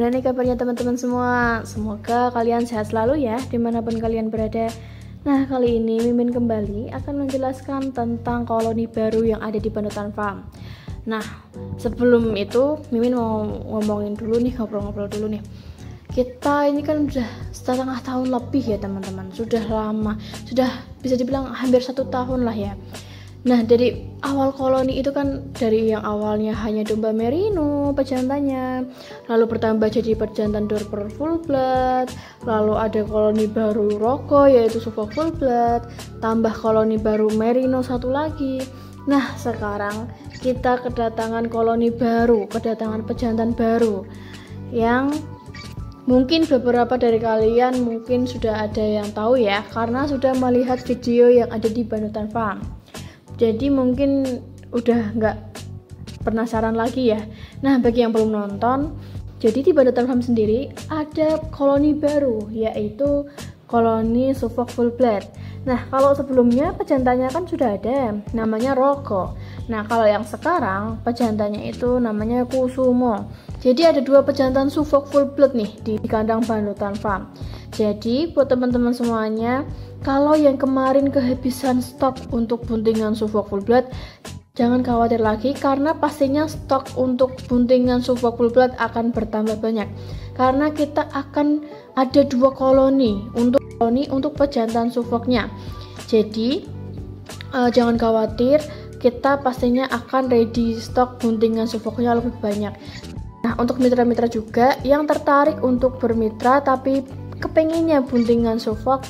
Gimana nih kabarnya teman-teman semua? Semoga kalian sehat selalu ya, dimanapun kalian berada. Nah, kali ini Mimin kembali akan menjelaskan tentang koloni baru yang ada di Panutan Farm. Nah, sebelum itu Mimin mau ngomongin dulu nih, ngobrol-ngobrol dulu nih. Kita ini kan udah setengah tahun lebih ya teman-teman, sudah lama, sudah bisa dibilang hampir 1 tahun lah ya. Nah, dari awal koloni itu kan dari yang awalnya hanya domba merino pejantannya, lalu bertambah jadi pejantan Dorper full blood, lalu ada koloni baru Roko yaitu Suffolk full blood, tambah koloni baru merino satu lagi. Nah, sekarang kita kedatangan koloni baru, kedatangan pejantan baru yang mungkin beberapa dari kalian mungkin sudah ada yang tahu ya, karena sudah melihat video yang ada di Panutan Farm. Jadi mungkin udah nggak penasaran lagi ya. Nah, bagi yang belum nonton, jadi di Panutan Farm sendiri ada koloni baru, yaitu koloni Suffolk full blood. Nah, kalau sebelumnya pejantannya kan sudah ada, namanya Roko. Nah, kalau yang sekarang pejantannya itu namanya Kusumo. Jadi ada 2 pejantan Suffolk full blood nih di kandang Panutan Farm. Jadi buat teman-teman semuanya, kalau yang kemarin kehabisan stok untuk buntingan Suffolk full blood, jangan khawatir lagi karena pastinya stok untuk buntingan Suffolk full blood akan bertambah banyak. Karena kita akan ada 2 koloni untuk pejantan Suffolknya. Jadi jangan khawatir, kita pastinya akan ready stok buntingan Suffolknya lebih banyak. Nah, untuk mitra-mitra juga yang tertarik untuk bermitra tapi kepenginnya buntingan Suffolk,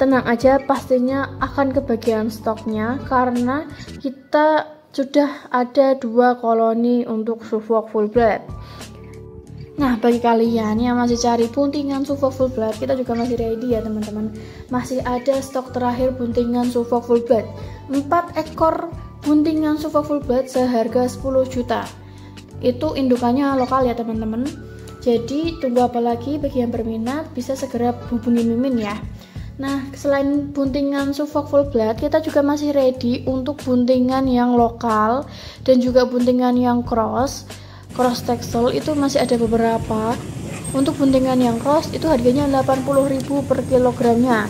tenang aja, pastinya akan kebagian stoknya karena kita sudah ada 2 koloni untuk Suffolk full blood. Nah, bagi kalian yang masih cari buntingan Suffolk full blood, kita juga masih ready ya teman-teman. Masih ada stok terakhir buntingan Suffolk full blood, 4 ekor buntingan Suffolk full blood seharga 10 juta. Itu indukannya lokal ya teman-teman. Jadi tunggu apa lagi, bagi yang berminat bisa segera hubungi Mimin ya. Nah, selain buntingan Suffolk full blood, kita juga masih ready untuk buntingan yang lokal dan juga buntingan yang cross texel itu masih ada beberapa. Untuk buntingan yang cross itu harganya 80.000 per kilogramnya.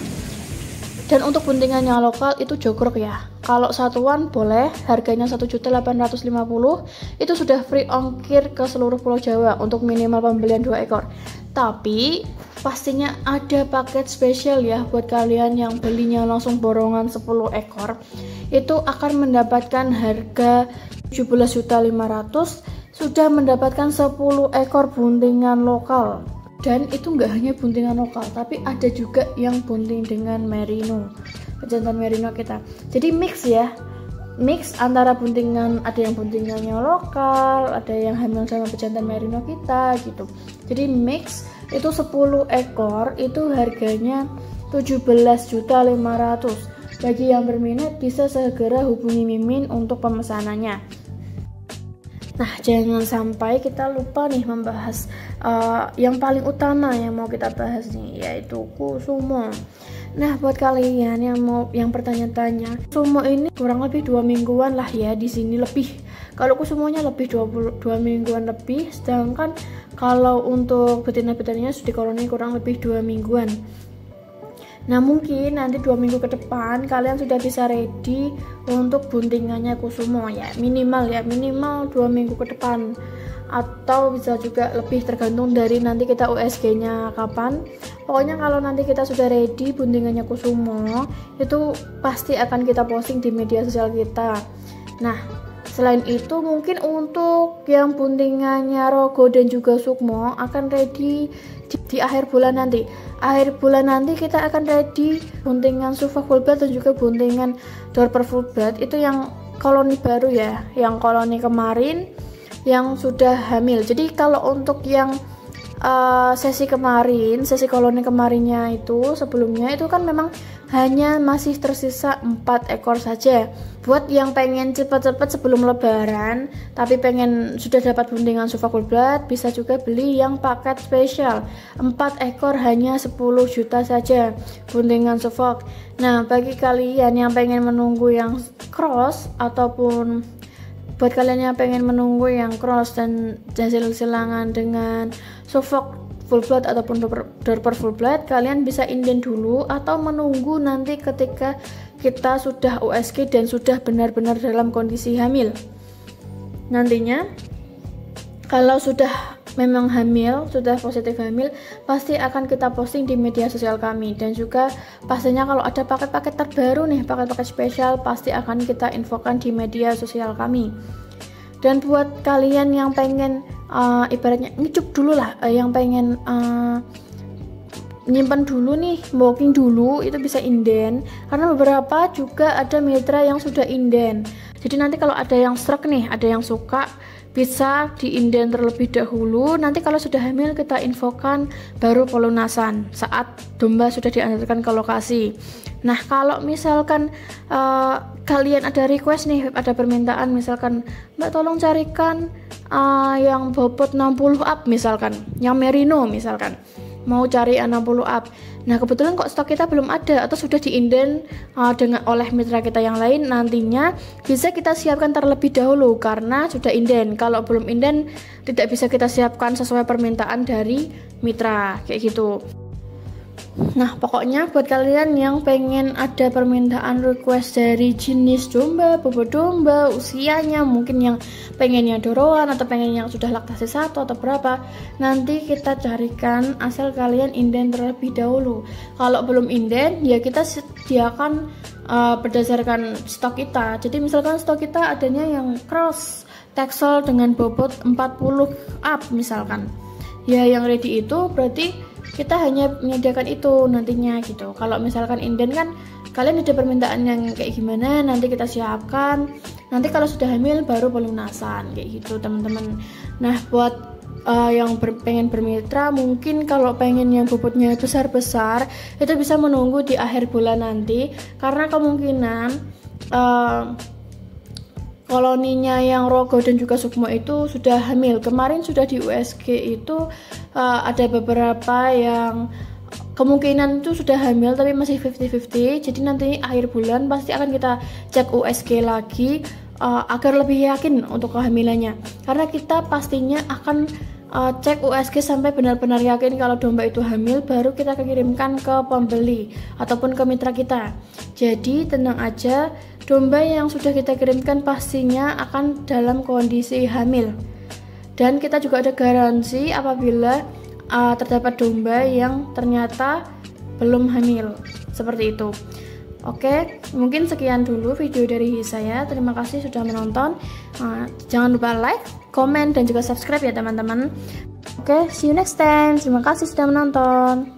Dan untuk buntingan yang lokal itu jogrok ya. Kalau satuan boleh, harganya 1.850.000, itu sudah free ongkir ke seluruh Pulau Jawa untuk minimal pembelian 2 ekor. Tapi pastinya ada paket spesial ya buat kalian yang belinya langsung borongan 10 ekor. Itu akan mendapatkan harga 17.500.000, sudah mendapatkan 10 ekor buntingan lokal. Dan itu nggak hanya buntingan lokal, tapi ada juga yang bunting dengan merino, pejantan merino kita. Jadi mix ya, mix antara buntingan, ada yang buntingannya lokal, ada yang hamil sama pejantan merino kita gitu. Jadi mix itu 10 ekor itu harganya 17.500.000. Bagi yang berminat bisa segera hubungi Mimin untuk pemesanannya. Nah, jangan sampai kita lupa nih membahas yang paling utama yang mau kita bahas nih, yaitu Kusumo. Nah, buat kalian yang bertanya-tanya, Kusumo ini kurang lebih 2 mingguan lah ya di sini lebih. Kalau Kusumonya lebih 2 mingguan lebih, sedangkan kalau untuk betina-betinanya di koloni kurang lebih 2 mingguan. Nah, mungkin nanti 2 minggu ke depan kalian sudah bisa ready untuk buntingannya Kusumo ya, minimal 2 minggu ke depan, atau bisa juga lebih, tergantung dari nanti kita USG nya kapan. Pokoknya kalau nanti kita sudah ready buntingannya Kusumo, itu pasti akan kita posting di media sosial kita. Nah, selain itu mungkin untuk yang buntingannya Rogo dan juga Sukmo akan ready di akhir bulan nanti. Akhir bulan nanti kita akan ready buntingan Suffolk full blood dan juga buntingan Dorper full blood, itu yang koloni baru ya, yang koloni kemarin yang sudah hamil. Jadi kalau untuk yang sesi koloni kemarinnya itu sebelumnya itu kan memang hanya masih tersisa 4 ekor saja. Buat yang pengen cepat-cepat sebelum lebaran tapi pengen sudah dapat buntingan Suffolk full blood, bisa juga beli yang paket spesial 4 ekor hanya 10 juta saja buntingan Suffolk. Nah, bagi kalian yang pengen menunggu yang cross ataupun buat kalian yang pengen menunggu yang cross dan hasil silangan dengan Suffolk full blood ataupun Dorper full blood, kalian bisa inden dulu atau menunggu nanti ketika kita sudah USG dan sudah benar-benar dalam kondisi hamil. Nantinya kalau sudah memang hamil, sudah positif hamil, pasti akan kita posting di media sosial kami. Dan juga pastinya kalau ada paket-paket terbaru nih, paket-paket spesial, pasti akan kita infokan di media sosial kami. Dan buat kalian yang pengen ibaratnya ngecup dulu lah, yang pengen nyimpan dulu nih, booking dulu, itu bisa inden. Karena beberapa juga ada mitra yang sudah inden. Jadi nanti kalau ada yang struck nih, ada yang suka, bisa diinden terlebih dahulu. Nanti kalau sudah hamil kita infokan baru pelunasan saat domba sudah diantarkan ke lokasi. Nah, kalau misalkan kalian ada request nih, ada permintaan misalkan, Mbak tolong carikan yang bobot 60 up misalkan, yang merino misalkan, mau cari 60 up. Nah, kebetulan kok stok kita belum ada atau sudah diinden oleh mitra kita yang lain, nantinya bisa kita siapkan terlebih dahulu karena sudah inden. Kalau belum inden tidak bisa kita siapkan sesuai permintaan dari mitra, kayak gitu. Nah, pokoknya buat kalian yang pengen ada permintaan request dari jenis domba, bobot domba, usianya, mungkin yang pengennya doroan atau pengen yang sudah laktasi 1 atau berapa, nanti kita carikan asal kalian inden terlebih dahulu. Kalau belum inden, ya kita sediakan berdasarkan stok kita. Jadi misalkan stok kita adanya yang cross Texel dengan bobot 40 up misalkan. Ya yang ready itu berarti kita hanya menyediakan itu nantinya gitu. Kalau misalkan inden kan kalian ada permintaan yang kayak gimana, nanti kita siapkan. Nanti kalau sudah hamil baru pelunasan kayak gitu teman-teman. Nah, buat yang pengen bermitra, mungkin kalau pengen yang bobotnya besar-besar itu bisa menunggu di akhir bulan nanti, karena kemungkinan koloninya yang Rogo dan juga Sukmo itu sudah hamil. Kemarin sudah di USG itu ada beberapa yang kemungkinan itu sudah hamil tapi masih 50-50. Jadi nanti akhir bulan pasti akan kita cek USG lagi agar lebih yakin untuk kehamilannya. Karena kita pastinya akan cek USG sampai benar-benar yakin kalau domba itu hamil, baru kita kirimkan ke pembeli ataupun ke mitra kita. Jadi tenang aja, domba yang sudah kita kirimkan pastinya akan dalam kondisi hamil. Dan kita juga ada garansi apabila terdapat domba yang ternyata belum hamil, seperti itu. Oke, mungkin sekian dulu video dari saya. Terima kasih sudah menonton. Jangan lupa like, komen, dan juga subscribe ya teman-teman. Oke, see you next time. Terima kasih sudah menonton.